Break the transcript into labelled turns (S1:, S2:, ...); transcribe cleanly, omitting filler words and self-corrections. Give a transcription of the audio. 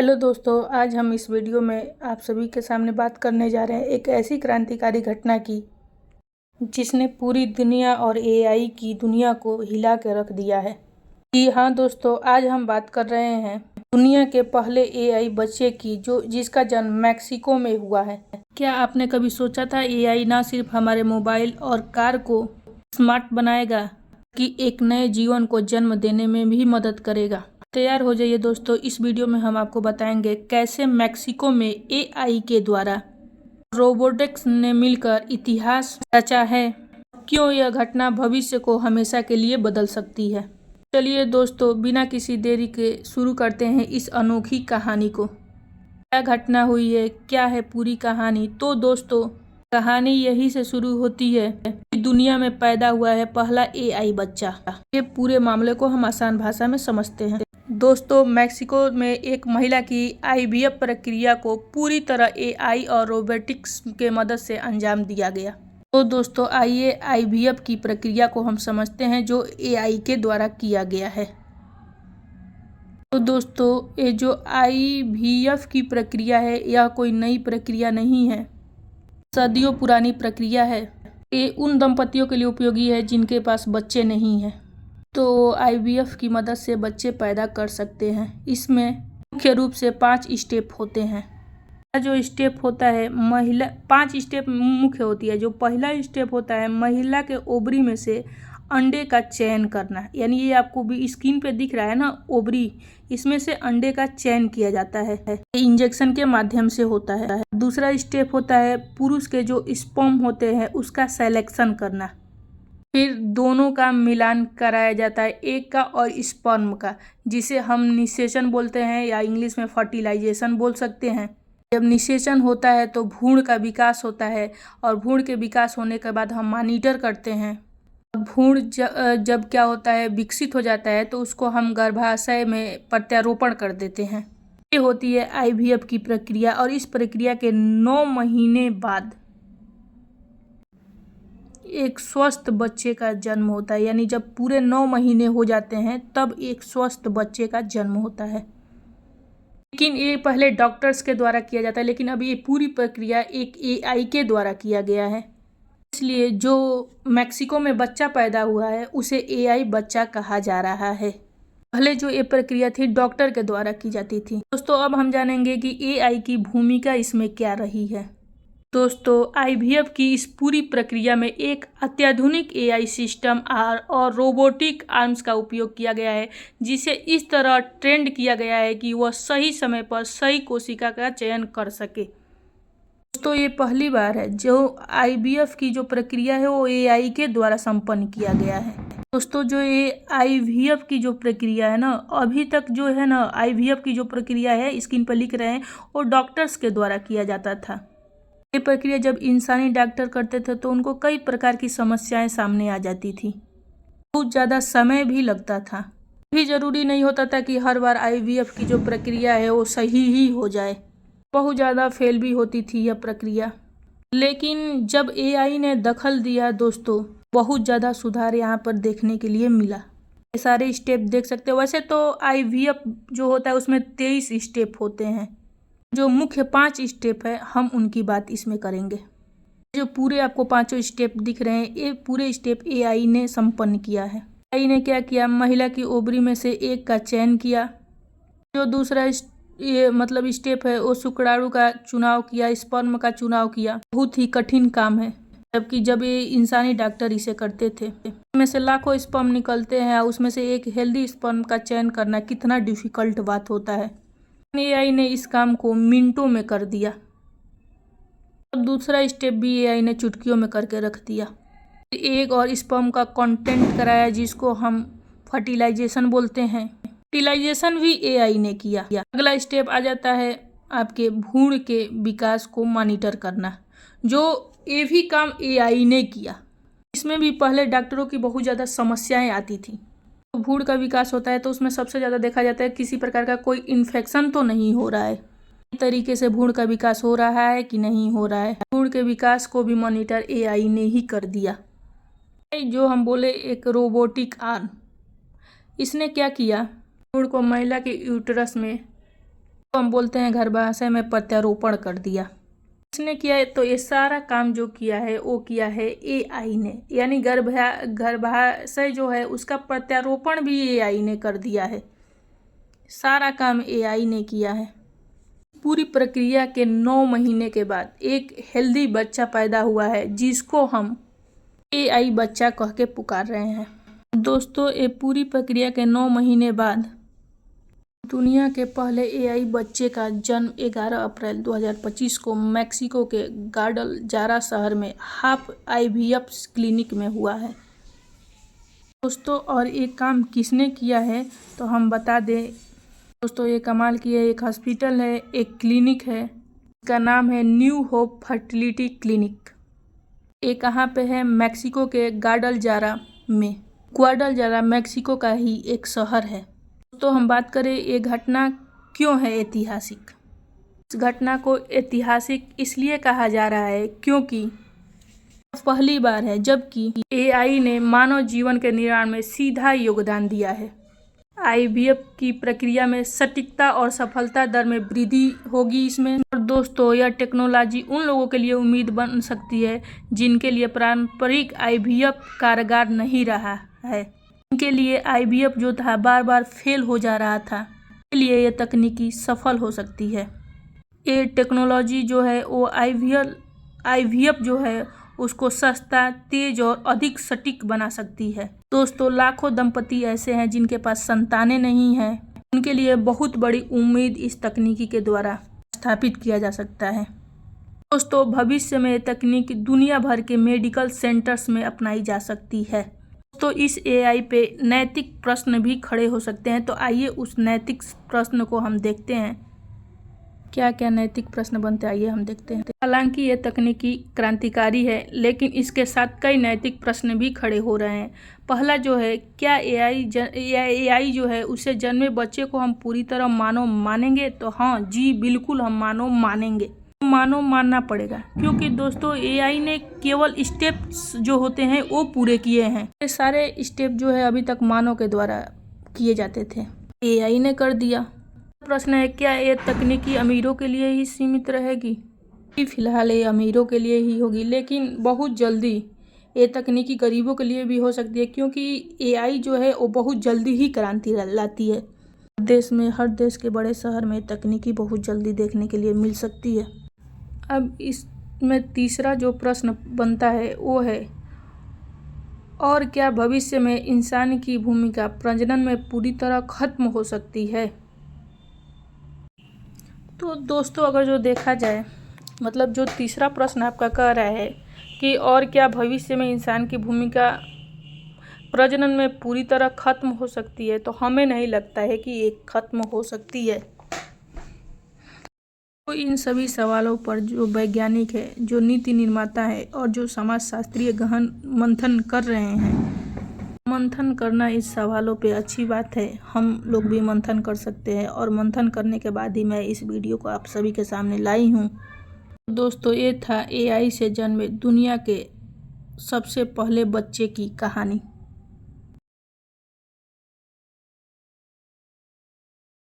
S1: Hello दोस्तों, आज हम इस वीडियो में आप सभी के सामने बात करने जा रहे हैं एक ऐसी क्रांतिकारी घटना की जिसने पूरी दुनिया और एआई की दुनिया को हिला के रख दिया है। जी हाँ दोस्तों, आज हम बात कर रहे हैं दुनिया के पहले एआई बच्चे की जिसका जन्म मैक्सिको में हुआ है। क्या आपने कभी सोचा था एआई ना सिर्फ हमारे मोबाइल और कार को स्मार्ट बनाएगा कि एक नए जीवन को जन्म देने में भी मदद करेगा। तैयार हो जाइए दोस्तों, इस वीडियो में हम आपको बताएंगे कैसे मैक्सिको में एआई के द्वारा रोबोटिक्स ने मिलकर इतिहास रचा है, क्यों यह घटना भविष्य को हमेशा के लिए बदल सकती है। चलिए दोस्तों, बिना किसी देरी के शुरू करते हैं इस अनोखी कहानी को। क्या घटना हुई है, क्या है पूरी कहानी। तो दोस्तों, कहानी यही से शुरू होती है कि दुनिया में पैदा हुआ है पहला एआई बच्चा। ये पूरे मामले को हम आसान भाषा में समझते हैं। दोस्तों, मैक्सिको में एक महिला की आईवीएफ प्रक्रिया को पूरी तरह एआई और रोबोटिक्स के मदद से अंजाम दिया गया। तो दोस्तों, आइए आईवीएफ की प्रक्रिया को हम समझते हैं जो एआई के द्वारा किया गया है। तो दोस्तों, ये जो आईवीएफ की प्रक्रिया है यह कोई नई प्रक्रिया नहीं है, सदियों पुरानी प्रक्रिया है। ये उन दंपतियों के लिए उपयोगी है जिनके पास बच्चे नहीं हैं, तो आईवीएफ की मदद से बच्चे पैदा कर सकते हैं। इसमें मुख्य रूप से 5 स्टेप होते हैं। जो स्टेप होता है महिला 5 स्टेप मुख्य होती है। जो पहला स्टेप होता है महिला के ओवरी में से अंडे का चयन करना, यानी ये आपको भी स्क्रीन पे दिख रहा है ना, ओवरी, इसमें से अंडे का चयन किया जाता है। इंजेक्शन के माध्यम से होता है। दूसरा स्टेप होता है पुरुष के जो स्पर्म होते हैं उसका सिलेक्शन करना। फिर दोनों का मिलान कराया जाता है, एक का और स्पर्म का, जिसे हम निषेचन बोलते हैं या इंग्लिश में फर्टिलाइजेशन बोल सकते हैं। जब निषेचन होता है तो भ्रूण का विकास होता है और भ्रूण के विकास होने के बाद हम मॉनिटर करते हैं। भ्रूण जब क्या होता है विकसित हो जाता है तो उसको हम गर्भाशय में प्रत्यारोपण कर देते हैं। ये होती है आईवीएफ की प्रक्रिया। और इस प्रक्रिया के 9 महीने बाद एक स्वस्थ बच्चे का जन्म होता है, यानी जब पूरे 9 महीने हो जाते हैं तब एक स्वस्थ बच्चे का जन्म होता है। लेकिन ये पहले डॉक्टर्स के द्वारा किया जाता है, लेकिन अभी ये पूरी प्रक्रिया एक एआई के द्वारा किया गया है। इसलिए जो मैक्सिको में बच्चा पैदा हुआ है उसे एआई बच्चा कहा जा रहा है। पहले जो ये प्रक्रिया थी डॉक्टर के द्वारा की जाती थी। दोस्तों, अब हम जानेंगे कि एआई की भूमिका इसमें क्या रही है। दोस्तों, आईवीएफ की इस पूरी प्रक्रिया में एक अत्याधुनिक एआई सिस्टम और रोबोटिक आर्म्स का उपयोग किया गया है, जिसे इस तरह ट्रेंड किया गया है कि वह सही समय पर सही कोशिका का चयन कर सके। दोस्तों, ये पहली बार है जो आईवीएफ की जो प्रक्रिया है वो एआई के द्वारा संपन्न किया गया है। दोस्तों, जो ये आईवीएफ की जो प्रक्रिया है ना, अभी तक जो है ना आईवीएफ की जो प्रक्रिया है स्क्रीन पर लिख रहे हैं वो डॉक्टर्स के द्वारा किया जाता था। ये प्रक्रिया जब इंसानी डॉक्टर करते थे तो उनको कई प्रकार की समस्याएं सामने आ जाती थी। बहुत ज़्यादा समय भी लगता था। भी जरूरी नहीं होता था कि हर बार आईवीएफ की जो प्रक्रिया है वो सही ही हो जाए। बहुत ज़्यादा फेल भी होती थी यह प्रक्रिया। लेकिन जब एआई ने दखल दिया दोस्तों, बहुत ज़्यादा सुधार यहाँ पर देखने के लिए मिला। ये सारे स्टेप देख सकते हो। वैसे तो आईवीएफ जो होता है उसमें 23 स्टेप होते हैं। जो मुख्य 5 स्टेप है हम उनकी बात इसमें करेंगे। जो पूरे आपको 5 स्टेप दिख रहे हैं ये पूरे स्टेप एआई ने संपन्न किया है। एआई ने क्या किया, महिला की ओवरी में से एक का चयन किया। जो दूसरा स्टेप है वो शुक्राणु का चुनाव किया, स्पर्म का चुनाव किया। बहुत ही कठिन काम है, जबकि जब ये इंसानी डॉक्टर इसे करते थे। उसमें से लाखों स्पर्म निकलते हैं, उसमें से एक हेल्दी स्पर्म का चयन करना कितना डिफिकल्ट बात होता है। एआई ने इस काम को मिनटों में कर दिया। अब दूसरा स्टेप भी एआई ने चुटकियों में करके रख दिया। एक और स्पर्म का कंटेंट कराया जिसको हम फर्टिलाइजेशन बोलते हैं। फर्टिलाइजेशन भी एआई ने किया। अगला स्टेप आ जाता है आपके भ्रूण के विकास को मॉनिटर करना, जो ये भी काम एआई ने किया। इसमें भी पहले डॉक्टरों की बहुत ज़्यादा समस्याएं आती थी। भ्रूण का विकास होता है तो उसमें सबसे ज़्यादा देखा जाता है किसी प्रकार का कोई इन्फेक्शन तो नहीं हो रहा है, तरीके से भ्रूण का विकास हो रहा है कि नहीं हो रहा है। भ्रूण के विकास को भी मॉनिटर एआई ने ही कर दिया। जो हम बोले एक रोबोटिक आर्म, इसने क्या किया, भ्रूण को महिला के यूटरस में तो हम बोलते हैं गर्भाशय में प्रत्यारोपण कर दिया। इसने किया है, तो ये सारा काम जो किया है वो किया है एआई ने, यानी गर्भाशय जो है उसका प्रत्यारोपण भी एआई ने कर दिया है। सारा काम एआई ने किया है। पूरी प्रक्रिया के 9 महीने के बाद एक हेल्दी बच्चा पैदा हुआ है, जिसको हम एआई बच्चा कह के पुकार रहे हैं। दोस्तों, ये पूरी प्रक्रिया के 9 महीने बाद दुनिया के पहले एआई बच्चे का जन्म 11 अप्रैल 2025 को मैक्सिको के ग्वाडलजारा शहर में हाफ आईवीएफ क्लिनिक में हुआ है। दोस्तों, और ये काम किसने किया है तो हम बता दें दोस्तों, ये कमाल की है। एक हॉस्पिटल है, एक क्लिनिक है, इसका नाम है न्यू होप फर्टिलिटी क्लिनिक। ये कहाँ पे है? मैक्सिको के ग्वाडलजारा में। ग्वाडलजारा मैक्सिको का ही एक शहर है। तो हम बात करें ये घटना क्यों है ऐतिहासिक। इस घटना को ऐतिहासिक इसलिए कहा जा रहा है क्योंकि पहली बार है जबकि एआई ने मानव जीवन के निर्माण में सीधा योगदान दिया है। आईवीएफ की प्रक्रिया में सटीकता और सफलता दर में वृद्धि होगी इसमें। और दोस्तों, यह टेक्नोलॉजी उन लोगों के लिए उम्मीद बन सकती है जिनके लिए पारंपरिक आईवीएफ कारगर नहीं रहा है। इनके लिए आईवीएफ जो था बार बार फेल हो जा रहा था, इसके लिए ये तकनीकी सफल हो सकती है। ये टेक्नोलॉजी जो है वो आईवीएफ जो है उसको सस्ता, तेज और अधिक सटीक बना सकती है। दोस्तों, लाखों दंपति ऐसे हैं जिनके पास संतानें नहीं हैं, उनके लिए बहुत बड़ी उम्मीद इस तकनीकी के द्वारा स्थापित किया जा सकता है। दोस्तों, भविष्य में तकनीक दुनिया भर के मेडिकल सेंटर्स में अपनाई जा सकती है। तो इस एआई पे नैतिक प्रश्न भी खड़े हो सकते हैं, तो आइए उस नैतिक प्रश्न को हम देखते हैं। क्या क्या नैतिक प्रश्न बनते हैं, आइए हम देखते हैं। हालांकि ये तकनीकी क्रांतिकारी है, लेकिन इसके साथ कई नैतिक प्रश्न भी खड़े हो रहे हैं। पहला जो है, क्या एआई जो है उसे जन्मे बच्चे को हम पूरी तरह मानव मानेंगे? तो हाँ जी, बिल्कुल हम मानव मानेंगे। मानव मानना पड़ेगा क्योंकि दोस्तों एआई ने केवल स्टेप्स जो होते हैं वो पूरे किए हैं। ये सारे स्टेप जो है अभी तक मानव के द्वारा किए जाते थे, एआई ने कर दिया। प्रश्न है, क्या ये तकनीकी अमीरों के लिए ही सीमित रहेगी? फिलहाल ये अमीरों के लिए ही होगी, लेकिन बहुत जल्दी ये तकनीकी गरीबों के लिए भी हो सकती है, क्योंकि एआई जो है वो बहुत जल्दी ही क्रांति लाती है। हर देश के बड़े शहर में तकनीकी बहुत जल्दी देखने के लिए मिल सकती है। अब इसमें तीसरा जो प्रश्न बनता है वो है, और क्या भविष्य में इंसान की भूमिका प्रजनन में पूरी तरह खत्म हो सकती है? तो दोस्तों, अगर जो देखा जाए, मतलब जो तीसरा प्रश्न आपका कह रहा है कि और क्या भविष्य में इंसान की भूमिका प्रजनन में पूरी तरह खत्म हो सकती है, तो हमें नहीं लगता है कि ये खत्म हो सकती है। तो इन सभी सवालों पर जो वैज्ञानिक है, जो नीति निर्माता है और जो समाजशास्त्रीय गहन मंथन कर रहे हैं, मंथन करना इस सवालों पे अच्छी बात है। हम लोग भी मंथन कर सकते हैं और मंथन करने के बाद ही मैं इस वीडियो को आप सभी के सामने लाई हूँ। दोस्तों, ये था एआई से जन्मे दुनिया के सबसे पहले बच्चे की कहानी।